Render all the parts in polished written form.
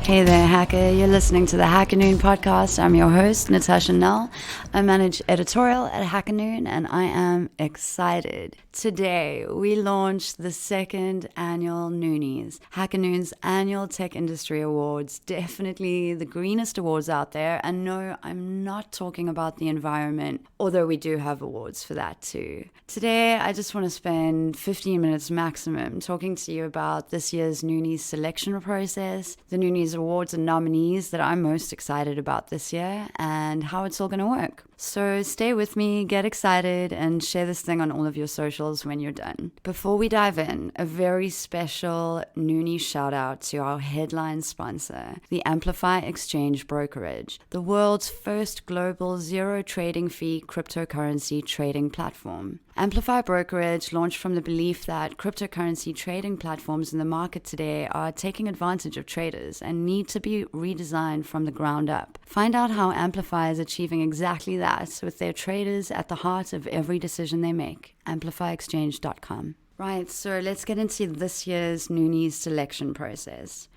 Hey there, hacker. You're listening to the Hackernoon podcast. I'm your host, Natasha Null. I manage editorial at Hackernoon, and I am excited. Today, we launched the second annual Noonies, Hackernoon's annual tech industry awards. Definitely the greenest awards out there. And no, I'm not talking about the environment, although we do have awards for that too. Today, I just want to spend 15 minutes maximum talking to you about this year's Noonies selection process, the Noonies awards and nominees that I'm most excited about this year, and how it's all going to work. So stay with me, get excited, and share this thing on all of your socials when you're done. Before we dive in, a very special Noonie shout out to our headline sponsor, the Amplify Exchange Brokerage, the world's first global zero trading fee cryptocurrency trading platform. Amplify Brokerage launched from the belief that cryptocurrency trading platforms in the market today are taking advantage of traders and need to be redesigned from the ground up. Find out how Amplify is achieving exactly that with their traders at the heart of every decision they make. AmplifyExchange.com. Right, so let's get into this year's Noonies selection process.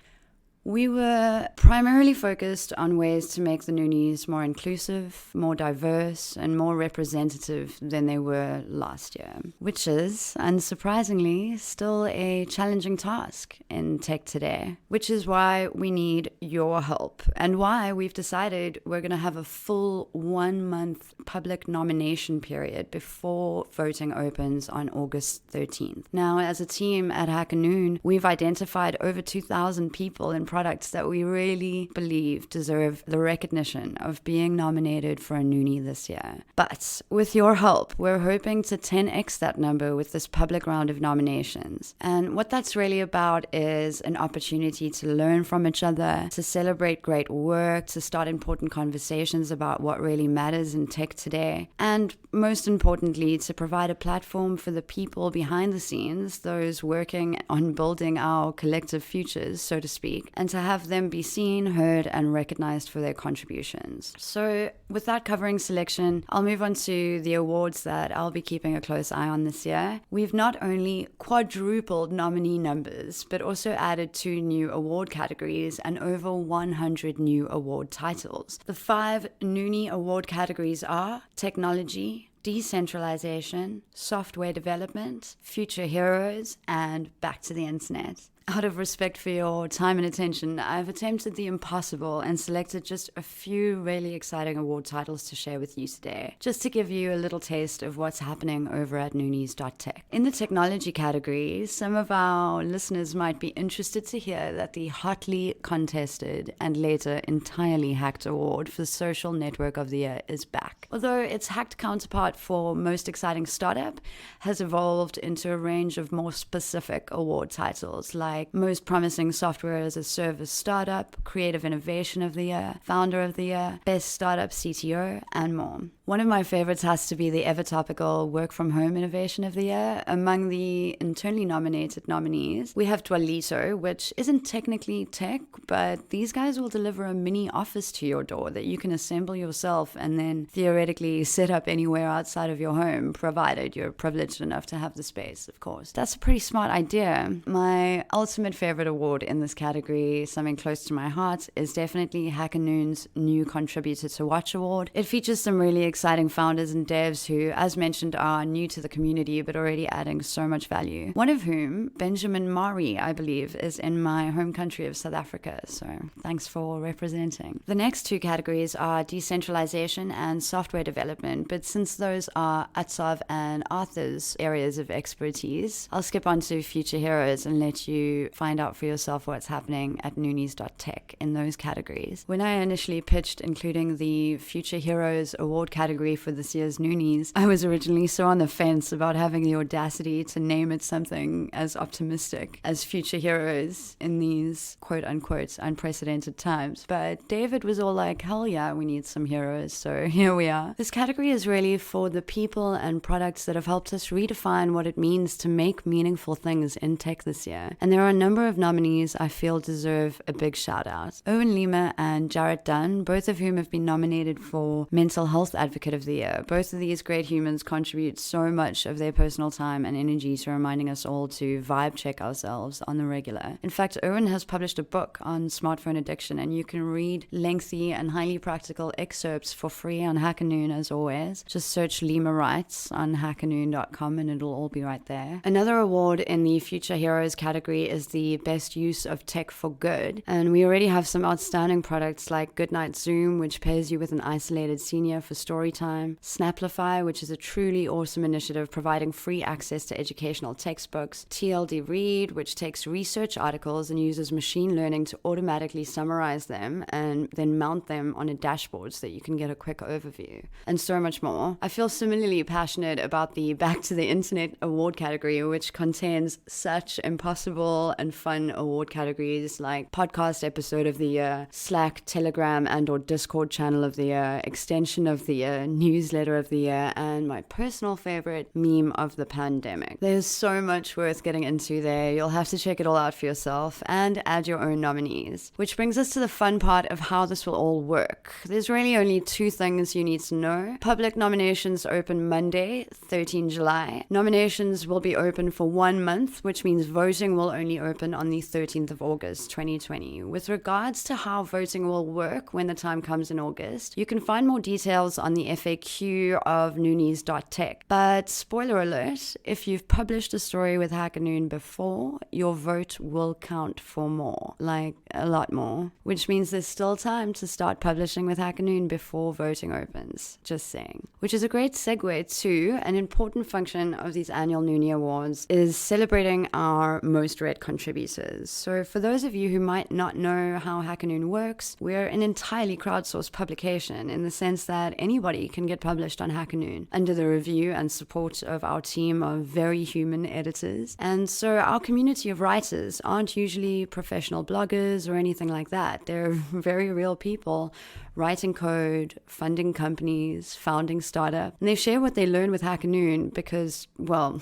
We were primarily focused on ways to make the Noonies more inclusive, more diverse, and more representative than they were last year, which is, unsurprisingly, still a challenging task in tech today, which is why we need your help and why we've decided we're going to have a full 1 month public nomination period before voting opens on August 13th. Now, as a team at Hackernoon, we've identified over 2,000 people in products that we really believe deserve the recognition of being nominated for a Noonie this year. But with your help, we're hoping to 10x that number with this public round of nominations. And what that's really about is an opportunity to learn from each other, to celebrate great work, to start important conversations about what really matters in tech today, and most importantly, to provide a platform for the people behind the scenes, those working on building our collective futures, so to speak, and to have them be seen, heard, and recognized for their contributions. So with that covering selection, I'll move on to the awards that I'll be keeping a close eye on this year. We've not only quadrupled nominee numbers, but also added 2 new award categories and over 100 new award titles. The 5 Noonie award categories are technology, decentralization, software development, future heroes, and back to the internet. Out of respect for your time and attention, I've attempted the impossible and selected just a few really exciting award titles to share with you today, just to give you a little taste of what's happening over at Noonies.tech. In the technology category, some of our listeners might be interested to hear that the hotly contested and later entirely hacked award for Social Network of the Year is back. Although its hacked counterpart for Most Exciting Startup has evolved into a range of more specific award titles like Most Promising Software as a Service Startup, Creative Innovation of the Year, Founder of the Year, Best Startup CTO, and more. One of my favorites has to be the ever topical Work From Home Innovation of the Year. Among the internally nominated nominees, we have Dwalito, which isn't technically tech, but these guys will deliver a mini office to your door that you can assemble yourself and then theoretically set up anywhere outside of your home, provided you're privileged enough to have the space, of course. That's a pretty smart idea. My ultimate favorite award in this category, something close to my heart, is definitely Hackernoon's New Contributor to Watch Award. It features some really exciting founders and devs who, as mentioned, are new to the community but already adding so much value. One of whom, Benjamin Mari, I believe, is in my home country of South Africa, so thanks for representing. The next 2 categories are decentralization and software development, but since those are Atsav and Arthur's areas of expertise, I'll skip on to future heroes and let you find out for yourself what's happening at Noonies.tech in those categories. When I initially pitched including the Future Heroes award category for this year's Noonies, I was originally so on the fence about having the audacity to name it something as optimistic as Future Heroes in these quote-unquote unprecedented times. But David was all like, hell yeah, we need some heroes, so here we are. This category is really for the people and products that have helped us redefine what it means to make meaningful things in tech this year. And there are a number of nominees I feel deserve a big shout out. Owen Lima and Jarrett Dunn, both of whom have been nominated for mental health advocacy Advocate of the Year. Both of these great humans contribute so much of their personal time and energy to reminding us all to vibe check ourselves on the regular. In fact, Owen has published a book on smartphone addiction, and you can read lengthy and highly practical excerpts for free on Hackanoon as always. Just search Lima Writes on hackanoon.com and it'll all be right there. Another award in the Future Heroes category is the Best Use of Tech for Good, and we already have some outstanding products like Goodnight Zoom, which pairs you with an isolated senior for story time, Snaplify, which is a truly awesome initiative providing free access to educational textbooks, TLD Read, which takes research articles and uses machine learning to automatically summarize them and then mount them on a dashboard so that you can get a quick overview, and so much more. I feel similarly passionate about the Back to the Internet award category, which contains such impossible and fun award categories like podcast episode of the year, Slack, Telegram and or Discord channel of the year, extension of the year, newsletter of the year, and my personal favorite, meme of the pandemic. There's so much worth getting into there. You'll have to check it all out for yourself and add your own nominees. Which brings us to the fun part of how this will all work. There's really only two things you need to know. Public nominations open Monday, 13 July. Nominations will be open for 1 month, which means voting will only open on the 13th of August, 2020. With regards to how voting will work when the time comes in August, you can find more details on the FAQ of noonies.tech. But spoiler alert, if you've published a story with Hackanoon before, your vote will count for more, like a lot more, which means there's still time to start publishing with Hackanoon before voting opens. Just saying. Which is a great segue to an important function of these annual Noonie Awards is celebrating our most read contributors. So for those of you who might not know how Hackanoon works, we're an entirely crowdsourced publication in the sense that anybody can get published on Hackanoon under the review and support of our team of very human editors. And so our community of writers aren't usually professional bloggers or anything like that. They're very real people writing code, funding companies, founding startups. And they share what they learn with Hackanoon because, well,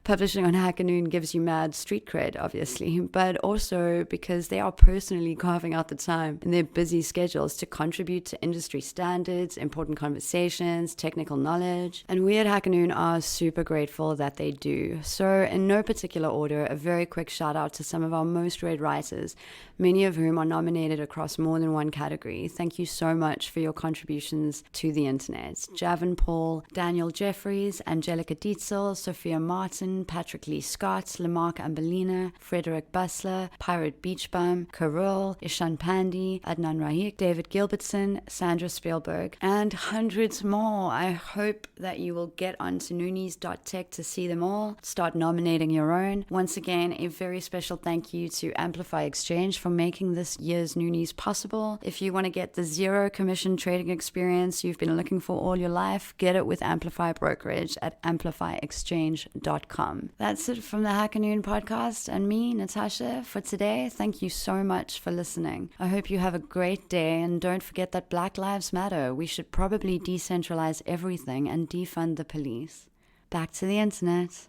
publishing on Hackanoon gives you mad street cred, obviously, but also because they are personally carving out the time in their busy schedules to contribute to industry standards, important conversations, technical knowledge. And we at Hackanoon are super grateful that they do. So in no particular order, a very quick shout out to some of our most read writers, many of whom are nominated across more than one category. Thank you so much for your contributions to the internet. Javin Paul, Daniel Jeffries, Angelica Dietzel, Sophia Martin, Patrick Lee Scott, Lamarck Ambelina, Frederick Bussler, Pirate Beachbum, Karul, Ishan Pandi, Adnan Rahik, David Gilbertson, Sandra Spielberg, and hundreds more. I hope that you will get onto noonies.tech to see them all, start nominating your own. Once again, a very special thank you to Amplify Exchange for making this year's Noonies possible. If you want to get the zero commission trading experience you've been looking for all your life, get it with Amplify Brokerage at amplifyexchange.com. That's it from the Hackanoon podcast and me, Natasha, for today. Thank you so much for listening. I hope you have a great day, and don't forget that Black Lives Matter. We should probably decentralize everything and defund the police. Back to the internet.